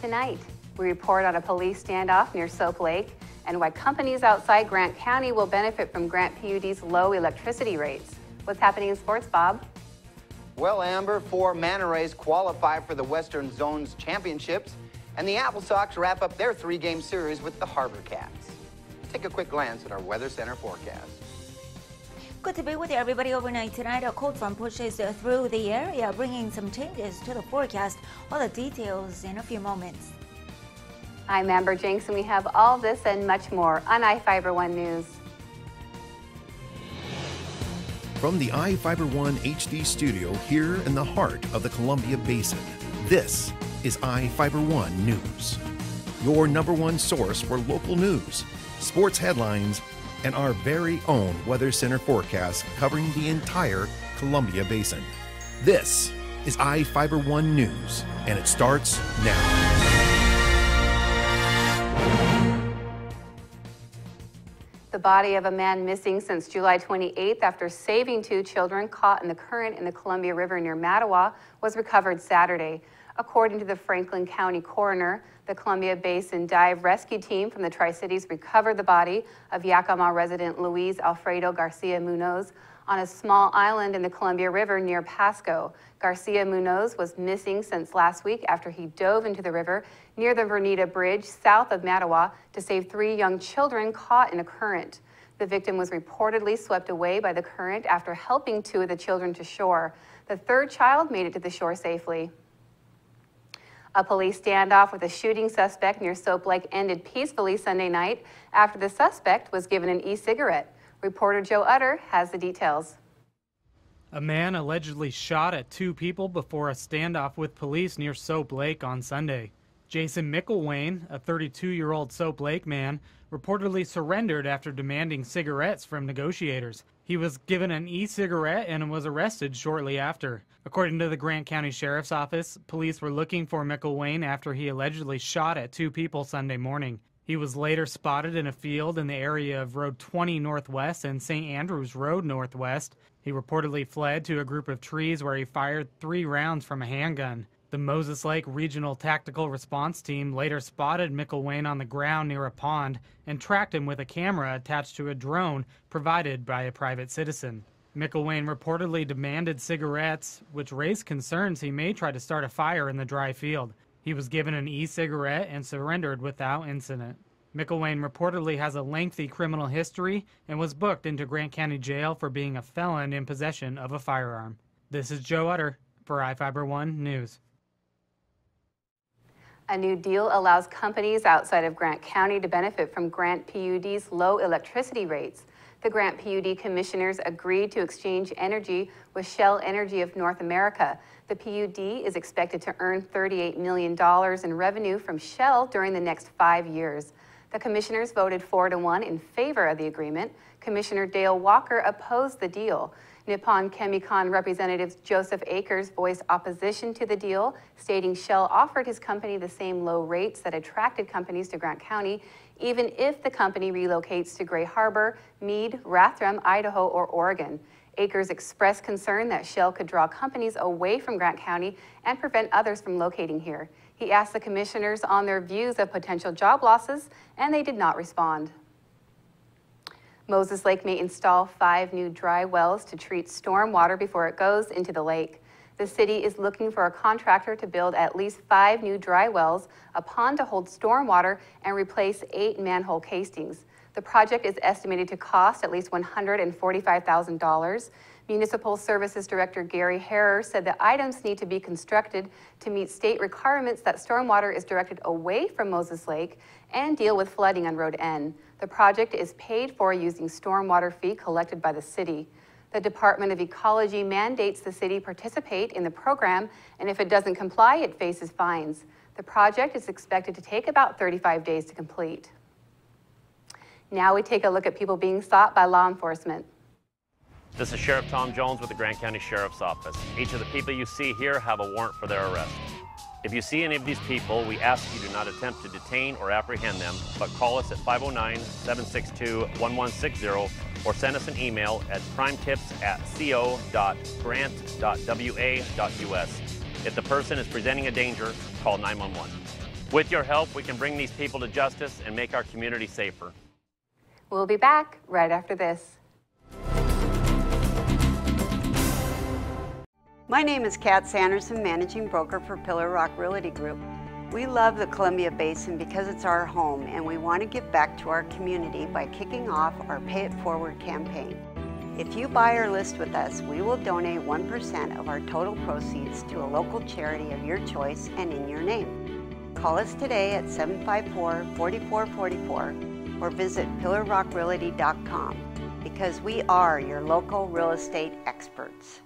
Tonight, we report on a police standoff near Soap Lake and why companies outside Grant County will benefit from Grant PUD's low electricity rates. What's happening in sports, Bob? Well, Amber, 4 Manta Rays qualify for the Western Zone's championships, and the Apple Sox wrap up their 3-game series with the Harbor Cats. Take a quick glance at our Weather Center forecast. Good to be with you, everybody. Overnight tonight, a cold front pushes through the area, bringing some changes to the forecast. All the details in a few moments. I'm Amber Jenks, and we have all this and much more on iFIBER 1 News. From the iFIBER 1 HD studio here in the heart of the Columbia Basin, this is iFIBER 1 News. Your #1 source for local news, sports headlines, and our very own Weather Center forecast covering the entire Columbia Basin. This is iFIBER 1 News, and it starts now. The body of a man missing since July 28th after saving 2 children caught in the current in the Columbia River near Mattawa was recovered Saturday. According to the Franklin County coroner, the Columbia Basin Dive Rescue Team from the Tri-Cities recovered the body of Yakima resident Luis Alfredo Garcia Munoz on a small island in the Columbia River near Pasco. Garcia Munoz was missing since last week after he dove into the river near the Vernita Bridge south of Mattawa to save 3 young children caught in a current. The victim was reportedly swept away by the current after helping 2 of the children to shore. The 3rd child made it to the shore safely. A police standoff with a shooting suspect near Soap Lake ended peacefully Sunday night after the suspect was given an e-cigarette. Reporter Joe Utter has the details. A man allegedly shot at 2 people before a standoff with police near Soap Lake on Sunday. Jason McElwain, a 32-year-old Soap Lake man, reportedly surrendered after demanding cigarettes from negotiators. He was given an e-cigarette and was arrested shortly after. According to the Grant County Sheriff's Office, police were looking for McElwain after he allegedly shot at 2 people Sunday morning. He was later spotted in a field in the area of Road 20 Northwest and St. Andrews Road Northwest. He reportedly fled to a group of trees where he fired 3 rounds from a handgun. The Moses Lake Regional Tactical Response Team later spotted McElwain on the ground near a pond and tracked him with a camera attached to a drone provided by a private citizen. McElwain reportedly demanded cigarettes, which raised concerns he may try to start a fire in the dry field. He was given an e-cigarette and surrendered without incident. McElwain reportedly has a lengthy criminal history and was booked into Grant County Jail for being a felon in possession of a firearm. This is Joe Utter for iFIBER 1 News. A new deal allows companies outside of Grant County to benefit from Grant PUD's low electricity rates. The Grant PUD commissioners agreed to exchange energy with Shell Energy of North America. The PUD is expected to earn $38 million in revenue from Shell during the next 5 years. The commissioners voted 4-1 in favor of the agreement. Commissioner Dale Walker opposed the deal. Nippon Chemicon representative Joseph Akers voiced opposition to the deal, stating Shell offered his company the same low rates that attracted companies to Grant County, even if the company relocates to Gray Harbor, Meade, Rathdrum, Idaho, or Oregon. Akers expressed concern that Shell could draw companies away from Grant County and prevent others from locating here. He asked the commissioners on their views of potential job losses, and they did not respond. Moses Lake may install 5 new dry wells to treat storm water before it goes into the lake. The city is looking for a contractor to build at least 5 new dry wells, a pond to hold storm water, and replace 8 manhole casings. The project is estimated to cost at least $145,000. Municipal Services Director Gary Harrer said the items need to be constructed to meet state requirements that stormwater is directed away from Moses Lake and deal with flooding on Road N. The project is paid for using stormwater fee collected by the city. The Department of Ecology mandates the city participate in the program, and if it doesn't comply, it faces fines. The project is expected to take about 35 days to complete. Now we take a look at people being sought by law enforcement. This is Sheriff Tom Jones with the Grant County Sheriff's Office. Each of the people you see here have a warrant for their arrest. If you see any of these people, we ask you do not attempt to detain or apprehend them, but call us at 509-762-1160 or send us an email at crimetips@co.grant.wa.us. If the person is presenting a danger, call 911. With your help, we can bring these people to justice and make our community safer. We'll be back right after this. My name is Kat Sanderson, Managing Broker for Pillar Rock Realty Group. We love the Columbia Basin because it's our home, and we want to give back to our community by kicking off our Pay It Forward campaign. If you buy or list with us, we will donate 1% of our total proceeds to a local charity of your choice and in your name. Call us today at 754-4444 or visit pillarrockrealty.com because we are your local real estate experts.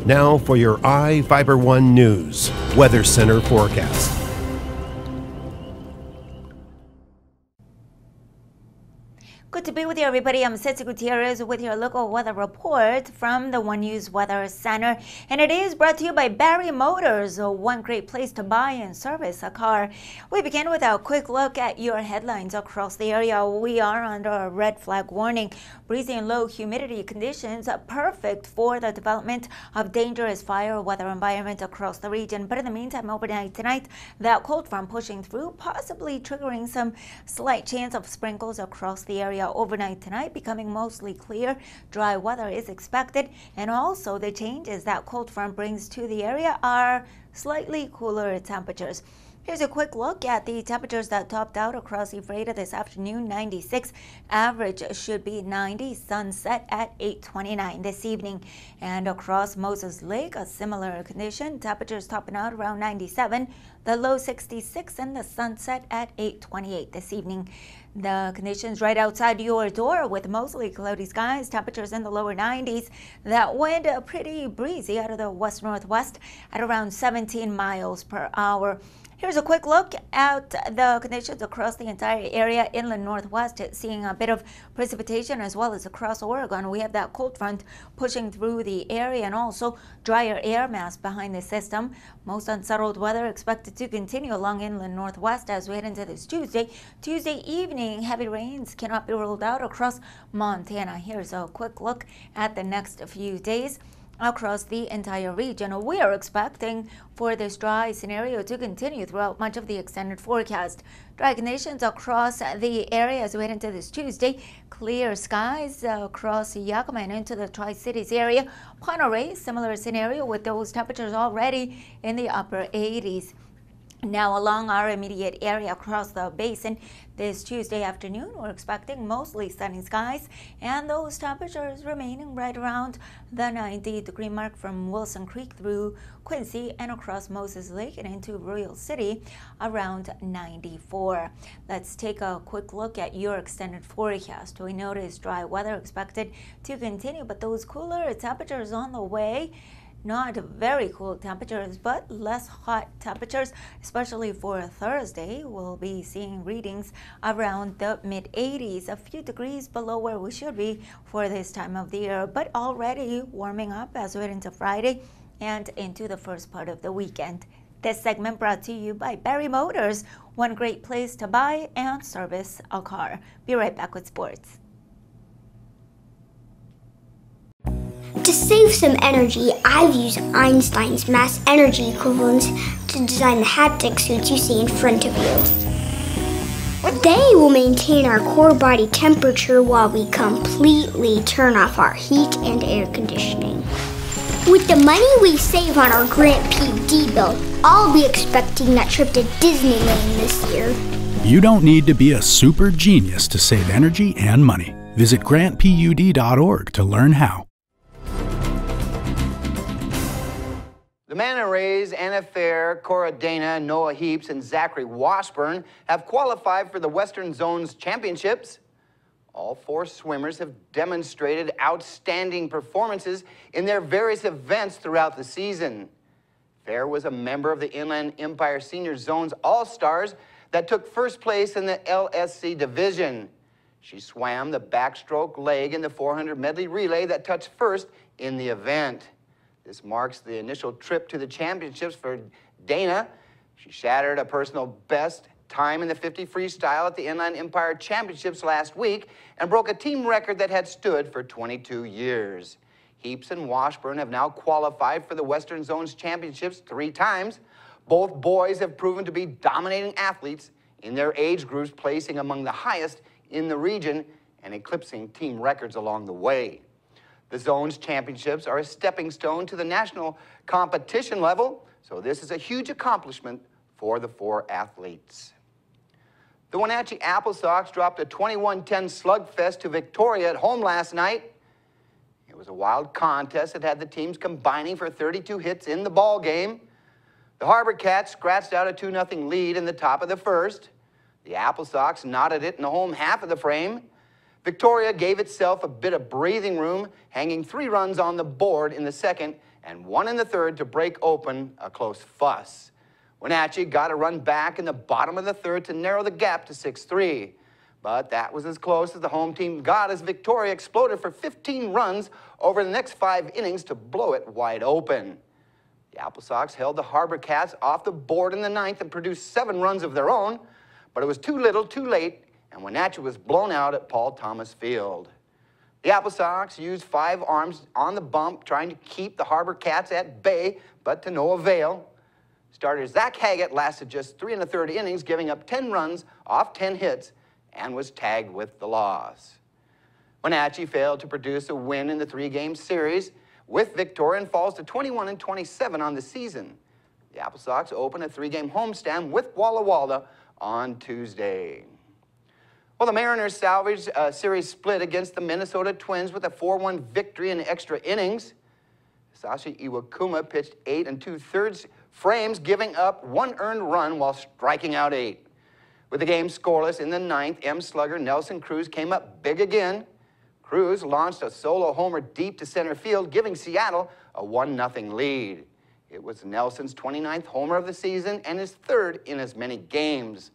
Now for your iFIBER 1 News Weather Center forecast. Good to be with you, everybody. I'm Ceci Gutierrez with your local weather report from the One News Weather Center. And it is brought to you by Barry Motors, one great place to buy and service a car. We begin with a quick look at your headlines across the area. We are under a red flag warning. Breezy and low humidity conditions are perfect for the development of dangerous fire weather environment across the region. But in the meantime, overnight tonight, that cold front pushing through, possibly triggering some slight chance of sprinkles across the area. Overnight tonight, becoming mostly clear. Dry weather is expected, and also the changes that cold front brings to the area are slightly cooler temperatures. Here's a quick look at the temperatures that topped out across Ephrata this afternoon. 96, average should be 90, sunset at 8:29 this evening. And across Moses Lake, a similar condition, temperatures topping out around 97, the low 66, and the sunset at 8:28 this evening. The conditions right outside your door with mostly cloudy skies, temperatures in the lower 90s. That wind pretty breezy out of the west-northwest at around 17 miles per hour. Here's a quick look at the conditions across the entire area. Inland northwest, seeing a bit of precipitation as well as across Oregon. We have that cold front pushing through the area and also drier air mass behind the system. Most unsettled weather expected to continue along inland northwest as we head into this Tuesday. Tuesday evening, heavy rains cannot be ruled out across Montana. Here's a quick look at the next few days across the entire region. We are expecting for this dry scenario to continue throughout much of the extended forecast. Dry conditions across the area as we head into this Tuesday. Clear skies across Yakima and into the Tri-Cities area. Monterey, similar scenario with those temperatures already in the upper 80s. Now along our immediate area across the basin this Tuesday afternoon, we're expecting mostly sunny skies and those temperatures remaining right around the 90-degree mark from Wilson Creek through Quincy and across Moses Lake and into Royal City around 94. Let's take a quick look at your extended forecast. We notice dry weather expected to continue, but those cooler temperatures on the way. Not very cool temperatures, but less hot temperatures, especially for Thursday. We'll be seeing readings around the mid-80s, a few degrees below where we should be for this time of the year, but already warming up as we head into Friday and into the first part of the weekend. This segment brought to you by Barry Motors, one great place to buy and service a car. Be right back with sports. To save some energy, I've used Einstein's mass energy equivalents to design the haptic suits you see in front of you. They will maintain our core body temperature while we completely turn off our heat and air conditioning. With the money we save on our Grant PUD bill, I'll be expecting that trip to Disneyland this year. You don't need to be a super genius to save energy and money. Visit grantpud.org to learn how. The Manta Rays, Anna Fair, Cora Dana, Noah Heaps, and Zachary Washburn have qualified for the Western Zones Championships. All four swimmers have demonstrated outstanding performances in their various events throughout the season. Fair was a member of the Inland Empire Senior Zones All-Stars that took first place in the LSC division. She swam the backstroke leg in the 400 medley relay that touched first in the event. This marks the initial trip to the championships for Dana. She shattered a personal best time in the 50 freestyle at the Inland Empire Championships last week and broke a team record that had stood for 22 years. Heaps and Washburn have now qualified for the Western Zones Championships 3 times. Both boys have proven to be dominating athletes in their age groups, placing among the highest in the region and eclipsing team records along the way. The Zones Championships are a stepping stone to the national competition level, so this is a huge accomplishment for the 4 athletes. The Wenatchee Apple Sox dropped a 21-10 slugfest to Victoria at home last night. It was a wild contest that had the teams combining for 32 hits in the ball game. The Harbor Cats scratched out a 2-0 lead in the top of the first. The Apple Sox knotted it in the home half of the frame. Victoria gave itself a bit of breathing room, hanging 3 runs on the board in the second and 1 in the third to break open a close fuss. Wenatchee got a run back in the bottom of the third to narrow the gap to 6-3. But that was as close as the home team got as Victoria exploded for 15 runs over the next 5 innings to blow it wide open. The Apple Sox held the Harbor Cats off the board in the 9th and produced 7 runs of their own, but it was too little, too late, and Wenatchee was blown out at Paul Thomas Field. The Apple Sox used 5 arms on the bump, trying to keep the Harbor Cats at bay, but to no avail. Starter Zach Haggett lasted just 3 1/3 innings, giving up 10 runs off 10 hits, and was tagged with the loss. Wenatchee failed to produce a win in the 3-game series with Victoria and falls to 21-27 on the season. The Apple Sox open a 3-game homestand with Walla Walla on Tuesday. Well, the Mariners salvaged a series split against the Minnesota Twins with a 4-1 victory in extra innings. Sashi Iwakuma pitched 8 2/3 frames, giving up 1 earned run while striking out 8. With the game scoreless in the 9th, M slugger Nelson Cruz came up big again. Cruz launched a solo homer deep to center field, giving Seattle a 1-0 lead. It was Nelson's 29th homer of the season and his 3rd in as many games.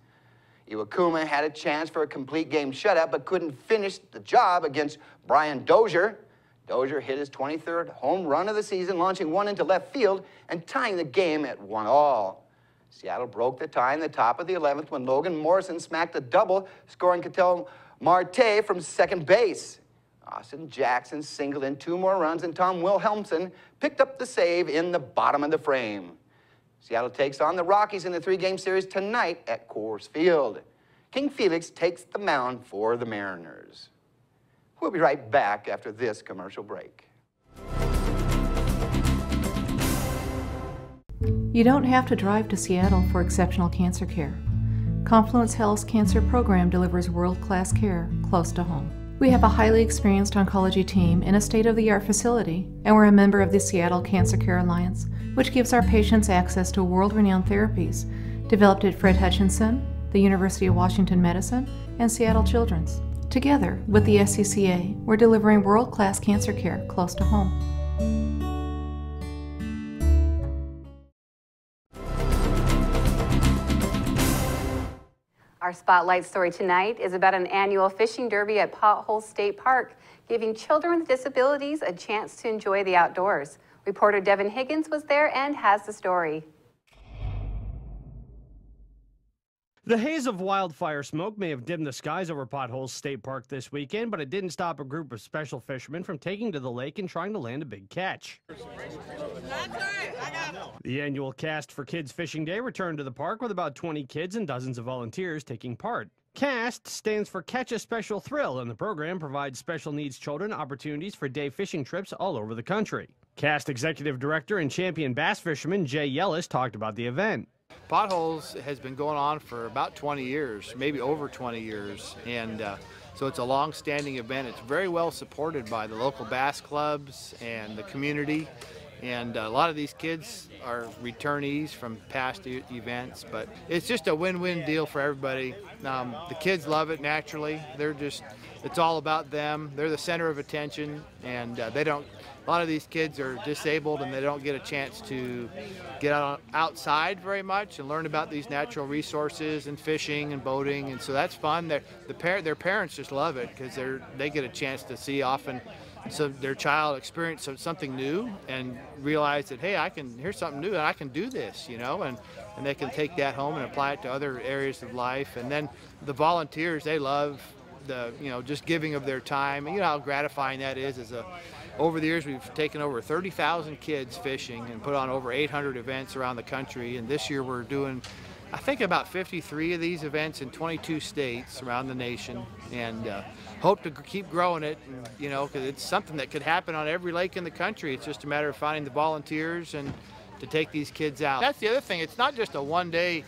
Iwakuma had a chance for a complete game shutout, but couldn't finish the job against Brian Dozier. Dozier hit his 23rd home run of the season, launching 1 into left field and tying the game at 1-all. Seattle broke the tie in the top of the 11th when Logan Morrison smacked a double, scoring Ketel Marte from second base. Austin Jackson singled in 2 more runs, and Tom Wilhelmsen picked up the save in the bottom of the frame. Seattle takes on the Rockies in the 3-game series tonight at Coors Field. King Felix takes the mound for the Mariners. We'll be right back after this commercial break. You don't have to drive to Seattle for exceptional cancer care. Confluence Health's cancer program delivers world-class care close to home. We have a highly experienced oncology team in a state-of-the-art facility, and we're a member of the Seattle Cancer Care Alliance, which gives our patients access to world-renowned therapies developed at Fred Hutchinson, the University of Washington Medicine, and Seattle Children's. Together with the SCCA, we're delivering world-class cancer care close to home. Our spotlight story tonight is about an annual fishing derby at Pothole State Park, giving children with disabilities a chance to enjoy the outdoors. Reporter Devin Higgins was there and has the story. The haze of wildfire smoke may have dimmed the skies over Pothole State Park this weekend, but it didn't stop a group of special fishermen from taking to the lake and trying to land a big catch. The annual Cast for Kids Fishing Day returned to the park with about 20 kids and dozens of volunteers taking part. CAST stands for Catch a Special Thrill, and the program provides special needs children opportunities for day fishing trips all over the country. CAST Executive Director and champion bass fisherman Jay Yellis talked about the event. Potholes has been going on for about 20 years, maybe over 20 years, and so it's a long-standing event. It's very well supported by the local bass clubs and the community, and a lot of these kids are returnees from past events, but it's just a win-win deal for everybody. The kids love it naturally. It's all about them. They're the center of attention, and a lot of these kids are disabled and they don't get a chance to get outside very much and learn about these natural resources and fishing and boating, and so that's fun. Their parents just love it because they get a chance to see often their child experience something new and realize that, hey, here's something new and I can do this, and they can take that home and apply it to other areas of life. And then the volunteers, they love just giving of their time. You know how gratifying that is Over the years, we've taken over 30,000 kids fishing and put on over 800 events around the country. And this year we're doing, I think, about 53 of these events in 22 states around the nation, and hope to keep growing it, you know, because it's something that could happen on every lake in the country. It's just a matter of finding the volunteers and to take these kids out. That's the other thing. It's not just a one-day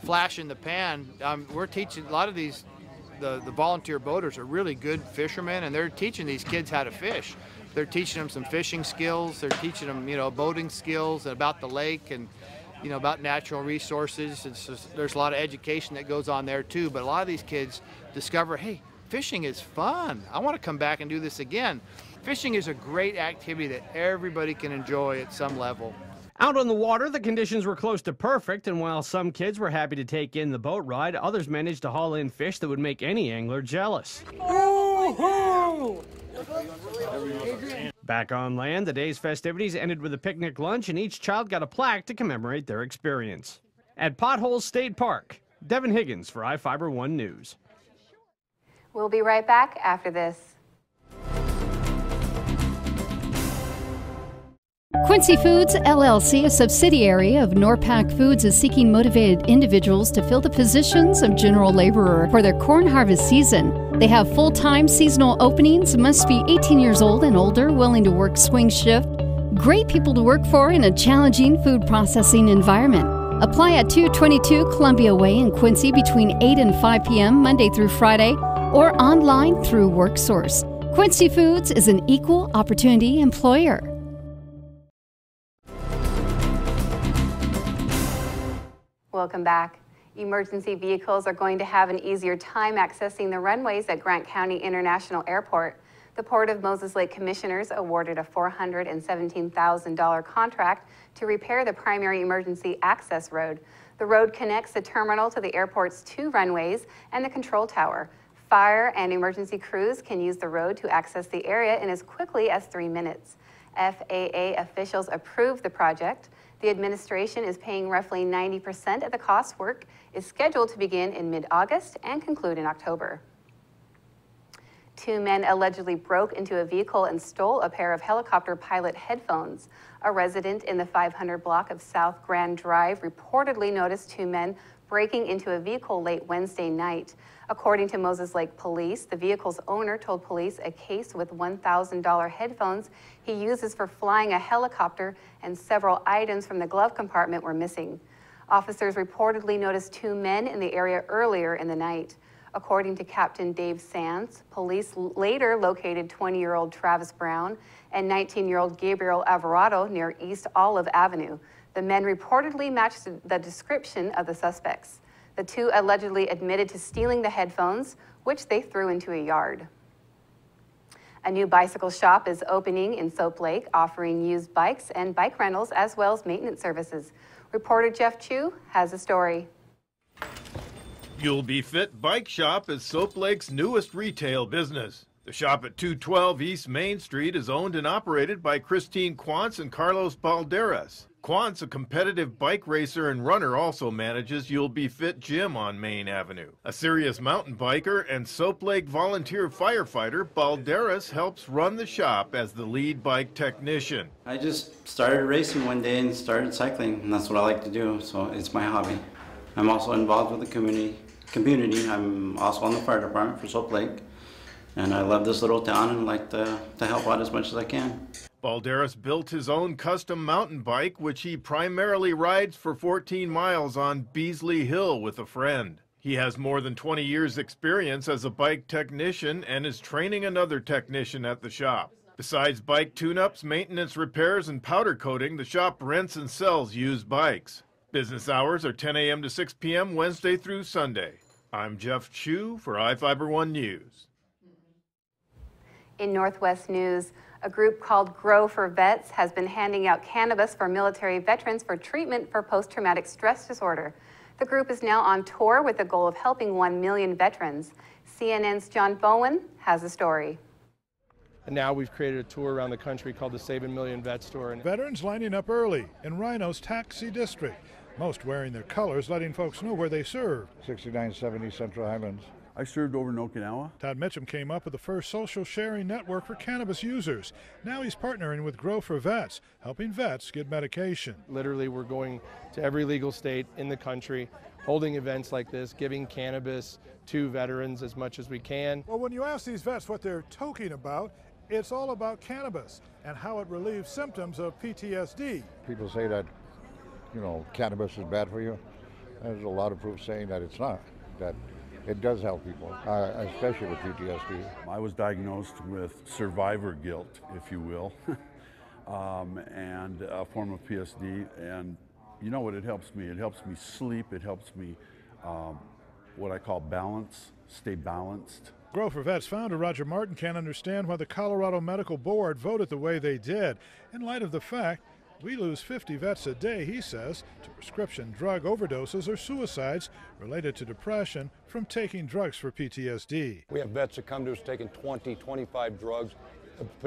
flash in the pan. We're teaching a lot of these, the volunteer boaters are really good fishermen, and they're teaching these kids how to fish. They're teaching them some fishing skills. They're teaching them, you know, boating skills about the lake and, you know, about natural resources. There's a lot of education that goes on there too, but a lot of these kids discover, hey, fishing is fun. I want to come back and do this again. Fishing is a great activity that everybody can enjoy at some level. Out on the water, the conditions were close to perfect, and while some kids were happy to take in the boat ride, others managed to haul in fish that would make any angler jealous. Back on land, the day's festivities ended with a picnic lunch, and each child got a plaque to commemorate their experience. At Potholes State Park, Devin Higgins for iFIBER 1 News. We'll be right back after this. Quincy Foods, LLC, a subsidiary of Norpac Foods, is seeking motivated individuals to fill the positions of general laborer for their corn harvest season. They have full-time seasonal openings, must be 18 years old and older, willing to work swing shift. Great people to work for in a challenging food processing environment. Apply at 222 Columbia Way in Quincy between 8 and 5 p.m. Monday through Friday, or online through WorkSource. Quincy Foods is an equal opportunity employer. Welcome back. Emergency vehicles are going to have an easier time accessing the runways at Grant County International Airport. The Port of Moses Lake Commissioners awarded a $417,000 contract to repair the primary emergency access road. The road connects the terminal to the airport's 2 runways and the control tower. Fire and emergency crews can use the road to access the area in as quickly as 3 minutes. FAA officials approved the project. The administration is paying roughly 90% of the cost. Work is scheduled to begin in mid-August and conclude in October. 2 men allegedly broke into a vehicle and stole a pair of helicopter pilot headphones. A resident in the 500 block of South Grand Drive reportedly noticed 2 men breaking into a vehicle late Wednesday night. According to Moses Lake Police, the vehicle's owner told police a case with $1,000 headphones he uses for flying a helicopter and several items from the glove compartment were missing. Officers reportedly noticed 2 men in the area earlier in the night. According to Captain Dave Sands, police later located 20-year-old Travis Brown and 19-year-old Gabriel Alvarado near East Olive Avenue. The men reportedly matched the description of the suspects. The 2 allegedly admitted to stealing the headphones, which they threw into a yard. A new bicycle shop is opening in Soap Lake, offering used bikes and bike rentals as well as maintenance services. Reporter Jeff Chu has a story. You'll Be Fit Bike Shop is Soap Lake's newest retail business. The shop at 212 East Main Street is owned and operated by Christine Quantz and Carlos Balderas. Quantz, a competitive bike racer and runner, also manages You'll Be Fit Gym on Main Avenue. A serious mountain biker and Soap Lake volunteer firefighter, Balderas helps run the shop as the lead bike technician. I just started racing one day and started cycling, and that's what I like to do, so it's my hobby. I'm also involved with the community. I'm also on the fire department for Soap Lake, and I love this little town and like to help out as much as I can. Balderas built his own custom mountain bike, which he primarily rides for 14 miles on Beasley Hill with a friend. He has more than 20 years' experience as a bike technician and is training another technician at the shop. Besides bike tune-ups, maintenance, repairs, and powder coating, the shop rents and sells used bikes. Business hours are 10 a.m. to 6 p.m. Wednesday through Sunday. I'm Jeff Chu for iFIBER 1 News. In Northwest News, a group called Grow for Vets has been handing out cannabis for military veterans for treatment for post-traumatic stress disorder. The group is now on tour with the goal of helping 1 million veterans. CNN's John Bowen has a story. And now we've created a tour around the country called the Save a Million Vets Tour. Veterans lining up early in Rhino's Taxi District, most wearing their colors, letting folks know where they served. 6970 Central Highlands. I served over in Okinawa. Todd Mitchum came up with the first social sharing network for cannabis users. Now he's partnering with Grow for Vets, helping vets get medication. Literally, we're going to every legal state in the country, holding events like this, giving cannabis to veterans as much as we can. Well, when you ask these vets what they're talking about, it's all about cannabis and how it relieves symptoms of PTSD. People say that, cannabis is bad for you. There's a lot of proof saying that it's not, that it does help people, especially with PTSD. I was diagnosed with survivor guilt, if you will, and a form of PSD. And you know what it helps me? It helps me sleep. It helps me, what I call balance, stay balanced. Grow for Vets founder Roger Martin can't understand why the Colorado Medical Board voted the way they did, in light of the fact we lose 50 vets a day, he says, to prescription drug overdoses or suicides related to depression from taking drugs for PTSD. We have vets that come to us taking 20, 25 drugs,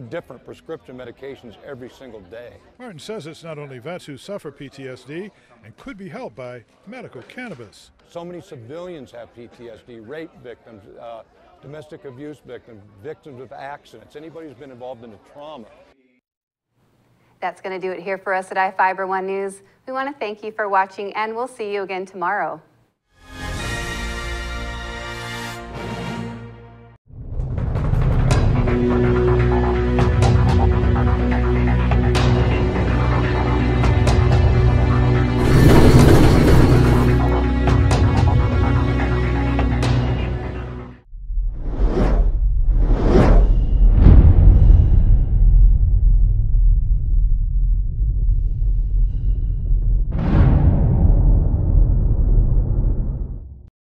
different prescription medications every single day. Martin says it's not only vets who suffer PTSD and could be helped by medical cannabis. So many civilians have PTSD, rape victims, domestic abuse victims, victims of accidents, anybody who's been involved in a trauma. That's going to do it here for us at iFIBER 1 News. We want to thank you for watching, and we'll see you again tomorrow.